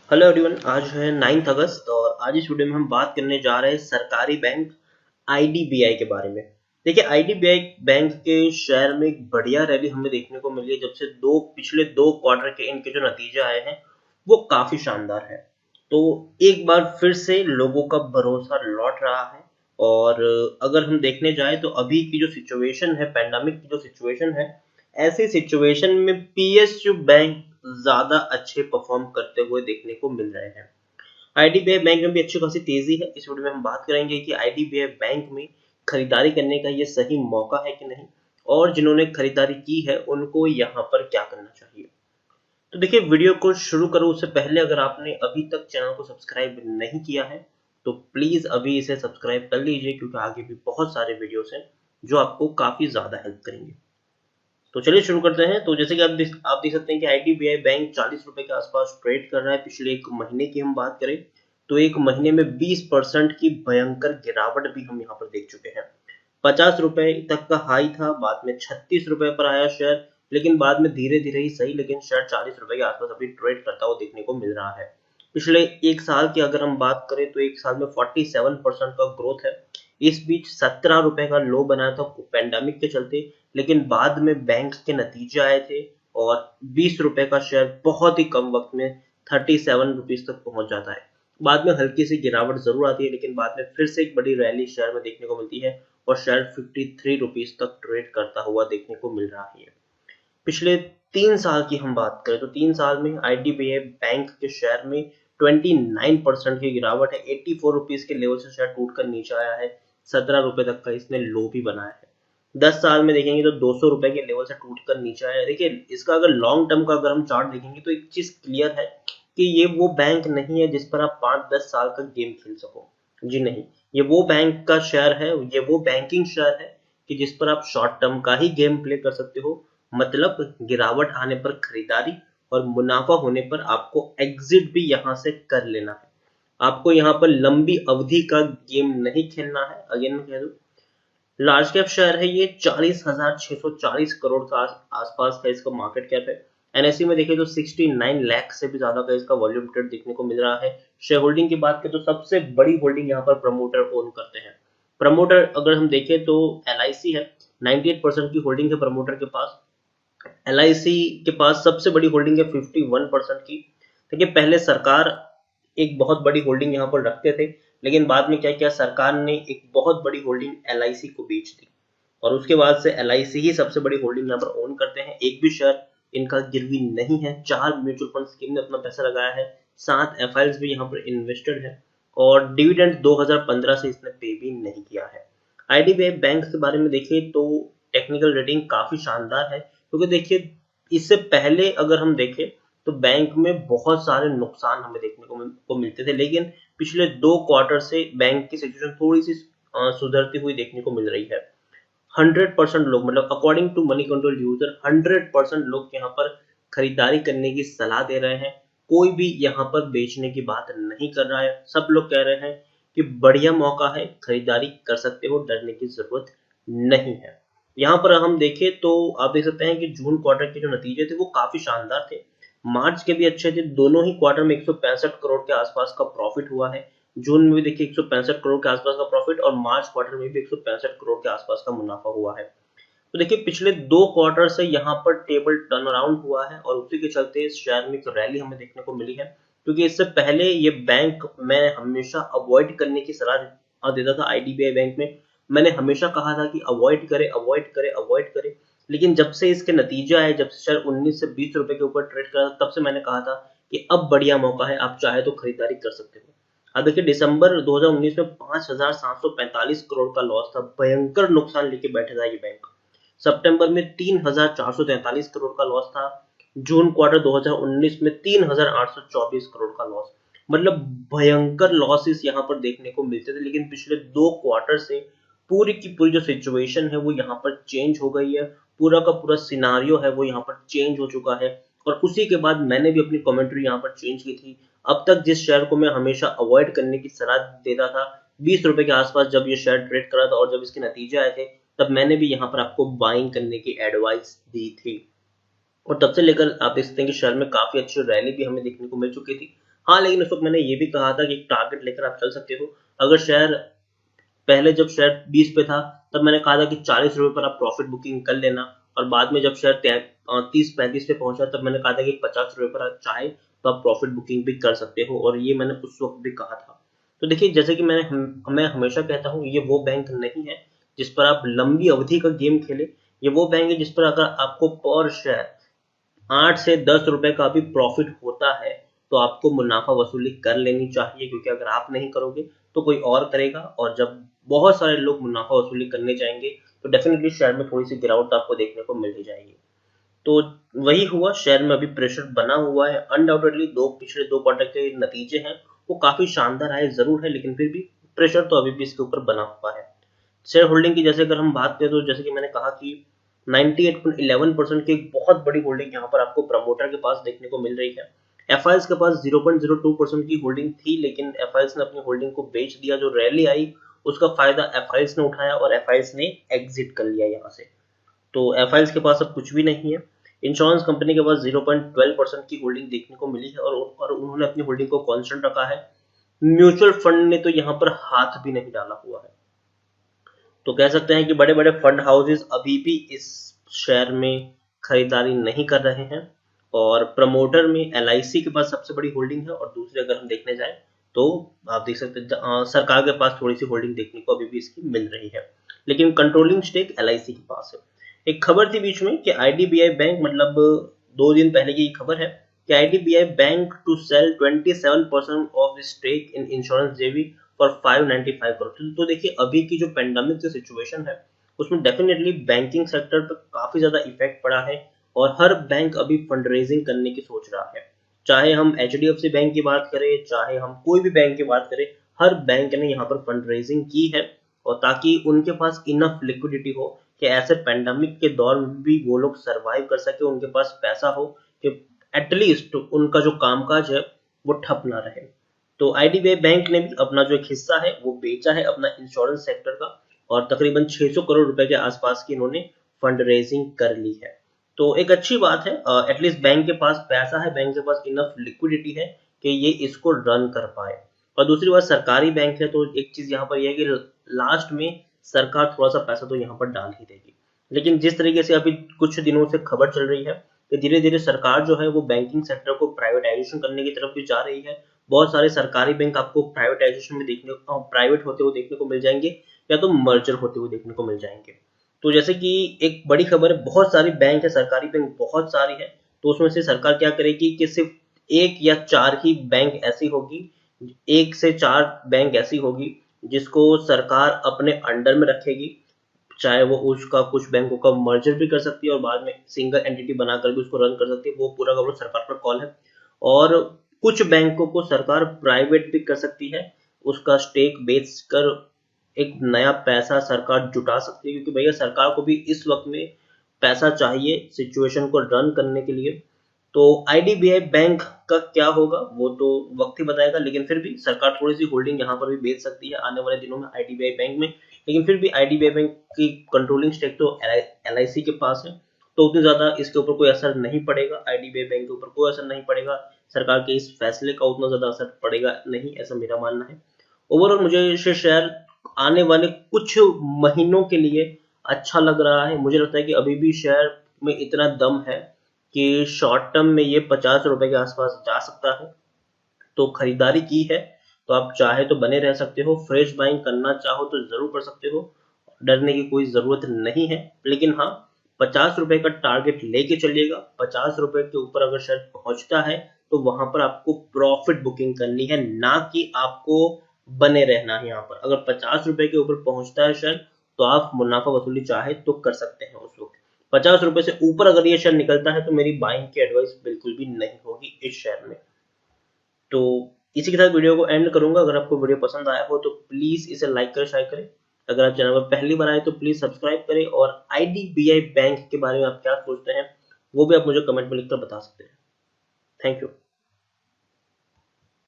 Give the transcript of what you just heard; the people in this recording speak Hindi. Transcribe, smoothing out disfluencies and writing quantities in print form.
हेलो एवरीवन, आज है 9 अगस्त और आज इस वीडियो में हम बात करने जा रहे हैं सरकारी बैंक आईडीबीआई के बारे में। देखिए, आईडीबीआई बैंक के शेयर में एक बढ़िया रैली हमें देखने को मिली है। जब से पिछले दो क्वार्टर के इनके जो नतीजे आए हैं वो काफी शानदार है। तो एक बार फिर से लोगों का भरोसा लौट रहा है। और अगर हम देखने जाए तो अभी की जो सिचुएशन है, पैंडेमिक की जो सिचुएशन है, ऐसी सिचुएशन में पीएसयू बैंक ज्यादा अच्छे परफॉर्म करते हुए देखने को मिल रहे हैं। आईडीबीआई बैंक में भी अच्छी खासी तेजी है। इस वीडियो में हम बात करेंगे कि आईडीबीआई बैंक में खरीदारी करने का ये सही मौका है कि नहीं, और जिन्होंने खरीदारी की है उनको यहाँ पर क्या करना चाहिए। तो देखिए, वीडियो को शुरू करूँ उससे पहले अगर आपने अभी तक चैनल को सब्सक्राइब नहीं किया है तो प्लीज अभी इसे सब्सक्राइब कर लीजिए, क्योंकि आगे भी बहुत सारे वीडियोस हैं जो आपको काफी ज्यादा हेल्प करेंगे। तो चलिए शुरू करते हैं। तो जैसे कि आप देख सकते हैं कि आईडीबीआई बैंक 40 रुपए के आसपास ट्रेड कर रहा है। पिछले एक महीने की हम बात करें तो एक महीने में 20% की भयंकर गिरावट भी हम यहाँ पर देख चुके हैं। 50 रुपए तक का हाई था, बाद में 36 रुपए पर आया शेयर, लेकिन बाद में धीरे धीरे ही सही, लेकिन शेयर 40 रुपए के आसपास अभी ट्रेड करता हुआ देखने को मिल रहा है। पिछले एक साल की अगर हम बात करें तो एक साल में 47% का ग्रोथ है। इस बीच 17 रुपए का लो बनाया था पेंडेमिक के चलते, लेकिन बाद में बैंक के नतीजे आए थे और 20 रुपए का शेयर बहुत ही कम वक्त में 37 रुपीज तक पहुंच जाता है। बाद में हल्की सी गिरावट जरूर आती है, लेकिन बाद में फिर से एक बड़ी रैली शेयर में देखने को मिलती है और शेयर 53 रुपीज तक ट्रेड करता हुआ देखने को मिल रहा है। पिछले 3 साल की हम बात करें तो 3 साल में आईडीबीआई बैंक के शेयर में 29% की गिरावट है। 84 रुपीज के लेवल से शेयर टूटकर नीचे आया है। 17 रुपए तक का इसने लो भी बनाया है। 10 साल में देखेंगे तो 200 रुपए के लेवल से टूटकर नीचे आया है। देखिए, इसका अगर लॉन्ग टर्म का अगर हम चार्ट देखेंगे तो एक चीज क्लियर है कि ये वो बैंक नहीं है जिस पर आप 5-10 साल का गेम खेल सको। जी नहीं, ये वो बैंक का शेयर है, ये वो बैंकिंग शेयर है कि जिस पर आप शॉर्ट टर्म का ही गेम प्ले कर सकते हो। मतलब गिरावट आने पर खरीदारी और मुनाफा होने पर आपको एग्जिट भी यहां से कर लेना है। आपको यहाँ पर लंबी अवधि का गेम नहीं खेलना है। अगेन मैं कह दूं, लार्ज कैप शेयर है ये, 40,640 करोड़ का आसपास का इसका मार्केट कैप है। एनएससी में देखें तो 69 लाख से भी ज्यादा का इसका वॉल्यूम ट्रेड देखने को मिल रहा है। शेयर होल्डिंग की बात करें तो सबसे बड़ी होल्डिंग यहाँ पर प्रमोटर ओन करते हैं। प्रमोटर अगर हम देखें तो एलआईसी है, 98% की होल्डिंग है प्रमोटर के पास। एलआईसी के पास सबसे बड़ी होल्डिंग है 51% की। देखिए, पहले सरकार एक बहुत बड़ी होल्डिंग यहाँ पर रखते थे, लेकिन बाद में क्या किया, सरकार ने एक बहुत बड़ी होल्डिंग एलआईसी को बेच दी और उसके बाद से एलआईसी ही सबसे बड़ी होल्डिंग यहाँ पर ओन करते हैं। एक भी शेयर इनका गिरवी नहीं है। 4 म्यूचुअल फंड स्कीम ने अपना पैसा लगाया है, 7 एफआईएस भी यहाँ पर इन्वेस्टेड है और डिविडेंड 2015 से इसने पे भी नहीं किया है। आईडीबीआई बैंक के बारे में देखिए तो टेक्निकल रेटिंग काफी शानदार है, क्योंकि देखिए इससे पहले अगर हम देखें तो बैंक में बहुत सारे नुकसान हमें देखने को मिलते थे, लेकिन पिछले 2 क्वार्टर से बैंक की सिचुएशन थोड़ी सी सुधरती हुई देखने को मिल रही है। 100% लोग, मतलब according to Moneycontrol user, 100% लोग यहाँ पर खरीदारी करने की सलाह दे रहे हैं। कोई भी यहाँ पर बेचने की बात नहीं कर रहा है। सब लोग कह रहे हैं कि बढ़िया मौका है, खरीदारी कर सकते हो, डरने की जरूरत नहीं है। यहाँ पर हम देखें तो आप देख सकते हैं कि जून क्वार्टर के जो नतीजे थे वो काफी शानदार थे। मार्च के भी अच्छे थे। दोनों ही क्वार्टर में 165 करोड़ के आसपास का प्रॉफिट हुआ है। जून में भी देखिए 165 करोड़ के आसपास का प्रॉफिट और मार्च क्वार्टर में भी 165 करोड़ के आसपास का मुनाफा हुआ है। तो देखिए, पिछले 2 क्वार्टर से यहाँ पर टेबल टर्न अराउंड हुआ है और उसी के चलते इस शेयर में एक रैली हमें देखने को मिली है। क्योंकि इससे पहले ये बैंक मैं हमेशा अवॉइड करने की सलाह देता था। आईडीबीआई बैंक में मैंने हमेशा कहा था कि अवॉइड करे, अवॉइड करे, अवॉइड करे, लेकिन जब से इसके नतीजे आए, जब से शेयर 19 से 20 रुपए के ऊपर ट्रेड करा, तब से मैंने कहा था कि अब बढ़िया मौका है, आप चाहे तो खरीदारी कर सकते हो। अब देखिए, दिसंबर 2019 में 5,745 करोड़ का लॉस था, भयंकर नुकसान लेके बैठे था ये बैंक। सितंबर में 3,443 करोड़ का लॉस था। जून क्वार्टर 2019 में 3,824 करोड़ का लॉस। मतलब भयंकर लॉसेस यहाँ पर देखने को मिलते थे, लेकिन पिछले 2 क्वार्टर से पूरी की पूरी जो सिचुएशन है वो यहाँ पर चेंज हो गई है। पूरा का पूरा सिनारियो है वो यहाँ पर चेंज हो चुका है और उसी के बाद मैंने भी अपनी कमेंट्री यहाँ पर चेंज की थी। अब तक जिस शेयर को मैं हमेशा अवॉइड करने की सलाह देता था, 20 रुपए के आसपास जब ये शेयर ट्रेड करा था और जब इसके नतीजे आए थे, तब मैंने भी यहाँ पर आपको बाइंग करने की एडवाइस दी थी। और तब से लेकर आप देख सकते हैं कि शेयर में काफी अच्छी रैली भी हमें देखने को मिल चुकी थी। हाँ, लेकिन उस वक्त मैंने ये भी कहा था कि एक टारगेट लेकर आप चल सकते हो। अगर शेयर पहले जब शेयर 20 पे था तब मैंने कहा था कि 40 रुपए पर आप प्रॉफिट बुकिंग कर लेना, और बाद में जब शेयर 30-35 पे पहुंचा तब मैंने कहा था कि 50 रुपए पर आप चाहे तो आप प्रॉफिट बुकिंग भी कर सकते हो, और ये मैंने उस वक्त भी कहा था। तो देखिए, जैसे कि मैं हमेशा कहता हूँ, ये वो बैंक नहीं है जिस पर आप लंबी अवधि का गेम खेले। ये वो बैंक है जिस पर अगर आपको पर शेयर 8 से 10 रुपए का भी प्रॉफिट होता है तो आपको मुनाफा वसूली कर लेनी चाहिए, क्योंकि अगर आप नहीं करोगे तो कोई और करेगा, और जब बहुत सारे लोग मुनाफा वसूली करने जाएंगे तो डेफिनेटली शेयर में थोड़ी सी गिरावट आपको देखने को मिल ही जाएगी। तो वही हुआ, शेयर में अभी प्रेशर बना हुआ है अनडाउटेडली। पिछले 2 क्वार्टर के नतीजे हैं वो काफी शानदार आए जरूर है, लेकिन फिर भी प्रेशर तो अभी भी इसके ऊपर बना हुआ है। शेयर होल्डिंग की जैसे अगर हम बात करें तो जैसे कि मैंने कहा कि 98.11% की एक बहुत बड़ी होल्डिंग यहाँ पर आपको प्रमोटर के पास देखने को मिल रही है। एफआईएस के पास 0.02% की होल्डिंग थी, लेकिन एफआईएस ने अपनी होल्डिंग को बेच दिया। जो रैली आई उसका फायदा एफआईएस ने उठाया और एफआईएस ने एग्जिट कर लिया यहाँ से। तो एफआईएस के पास अब कुछ भी नहीं है। इंश्योरेंस कंपनी के पास 0.12% की होल्डिंग देखने को मिली है, और उन्होंने अपनी होल्डिंग को कांस्टेंट रखा है। म्यूचुअल फंड ने तो यहाँ पर हाथ भी नहीं डाला हुआ है। तो कह सकते हैं कि बड़े बड़े फंड हाउसेस अभी भी इस शेयर में खरीदारी नहीं कर रहे हैं, और प्रमोटर में एलआईसी के पास सबसे बड़ी होल्डिंग है, और दूसरी अगर हम देखने जाए तो आप देख सकते हैं सरकार के पास थोड़ी सी होल्डिंग देखने को अभी भी इसकी मिल रही है, लेकिन कंट्रोलिंग स्टेक एलआईसी के पास है। एक खबर थी बीच में कि आईडीबीआई बैंक, मतलब 2 दिन पहले की खबर है कि IDBI bank to sell 27% of stake in insurance JV for 595 crore. तो देखिए, अभी की जो पेंडेमिक की सिचुएशन है उसमें डेफिनेटली बैंकिंग सेक्टर पर काफी ज्यादा इफेक्ट पड़ा है, और हर बैंक अभी फंड रेजिंग करने की सोच रहा है। चाहे हम एचडीएफसी बैंक की बात करें, चाहे हम कोई भी बैंक की बात करें, हर बैंक ने यहाँ पर फंड रेजिंग की है, और ताकि उनके पास इनफ लिक्विडिटी हो कि ऐसे पेंडेमिक के दौर में भी वो लोग सरवाइव कर सके, उनके पास पैसा हो कि एटलीस्ट उनका जो कामकाज है वो ठप ना रहे। तो आईडीबीआई बैंक ने भी अपना जो एक हिस्सा है वो बेचा है अपना इंश्योरेंस सेक्टर का, और तकरीबन 600 करोड़ रुपए के आसपास की इन्होंने फंड रेजिंग कर ली है। तो एक अच्छी बात है, एटलीस्ट बैंक के पास पैसा है, बैंक के पास इनफ लिक्विडिटी है कि ये इसको रन कर पाए। और दूसरी बात, सरकारी बैंक है तो एक चीज यहाँ पर यह है कि लास्ट में सरकार थोड़ा सा पैसा तो यहाँ पर डाल ही देगी, लेकिन जिस तरीके से अभी कुछ दिनों से खबर चल रही है कि धीरे धीरे सरकार जो है वो बैंकिंग सेक्टर को प्राइवेटाइजेशन करने की तरफ भी जा रही है। बहुत सारे सरकारी बैंक आपको प्राइवेटाइजेशन में प्राइवेट होते हुए देखने को मिल जाएंगे, या तो मर्जर होते हुए देखने को मिल जाएंगे। तो जैसे कि एक बड़ी खबर है, बहुत सारी बैंक है, सरकारी बैंक बहुत सारी है, तो उसमें से सरकार क्या करेगी कि सिर्फ 1 या 4 ही बैंक ऐसी होगी, 1 से 4 बैंक ऐसी होगी जिसको सरकार अपने अंडर में रखेगी। चाहे वो उसका कुछ बैंकों का मर्जर भी कर सकती है और बाद में सिंगल एंटिटी बनाकर भी उसको रन कर सकती है, वो पूरा का पूरा सरकार पर कॉल है। और कुछ बैंकों को सरकार प्राइवेट भी कर सकती है, उसका स्टेक बेचकर एक नया पैसा सरकार जुटा सकती है, क्योंकि भैया सरकार को भी इस वक्त में पैसा चाहिए सिचुएशन को रन करने के लिए। तो आईडीबीआई बैंक का क्या होगा वो तो वक्त ही बताएगा, लेकिन फिर भी सरकार थोड़ी सी होल्डिंग यहाँ पर भी बेच सकती है आने वाले दिनों में आईडीबीआई बैंक में। लेकिन फिर भी आईडीबीआई बैंक की कंट्रोलिंग स्टेक तो एलआईसी के पास है, तो उतनी ज्यादा इसके ऊपर कोई असर नहीं पड़ेगा, आईडीबीआई बैंक के ऊपर कोई असर नहीं पड़ेगा, सरकार के इस फैसले का उतना ज्यादा असर पड़ेगा नहीं, ऐसा मेरा मानना है। ओवरऑल मुझे ये शेयर आने वाले कुछ महीनों के लिए अच्छा लग रहा है। मुझे लगता है कि अभी भी शेयर में इतना दम है कि शॉर्ट टर्म में ये 50 रुपए के आसपास जा सकता है। तो खरीदारी की है तो आप चाहे तो बने रह सकते हो, फ्रेश बाइंग करना चाहो तो जरूर कर सकते हो, डरने की कोई जरूरत नहीं है। लेकिन हाँ, 50 रुपए का टारगेट लेके चलिएगा। 50 रुपए के ऊपर अगर शेयर पहुंचता है तो वहां पर आपको प्रॉफिट बुकिंग करनी है, ना कि आपको बने रहना है यहाँ पर। अगर 50 रुपए के ऊपर पहुंचता है शेयर तो आप मुनाफा वसूली चाहे तो कर सकते हैं उस वक्त। 50 रुपए से ऊपर अगर ये शेयर निकलता है तो मेरी बाइंग की एडवाइस बिल्कुल भी नहीं होगी इस शेयर में। तो इसी के साथ वीडियो को एंड करूंगा। अगर आपको वीडियो पसंद आया हो तो प्लीज इसे लाइक करें, शेयर करें। अगर आप चैनल पर पहली बार आए तो प्लीज सब्सक्राइब करें, और आईडीबीआई बैंक के बारे में आप क्या सोचते हैं वो भी आप मुझे कमेंट में लिखकर बता सकते हैं। Thank you.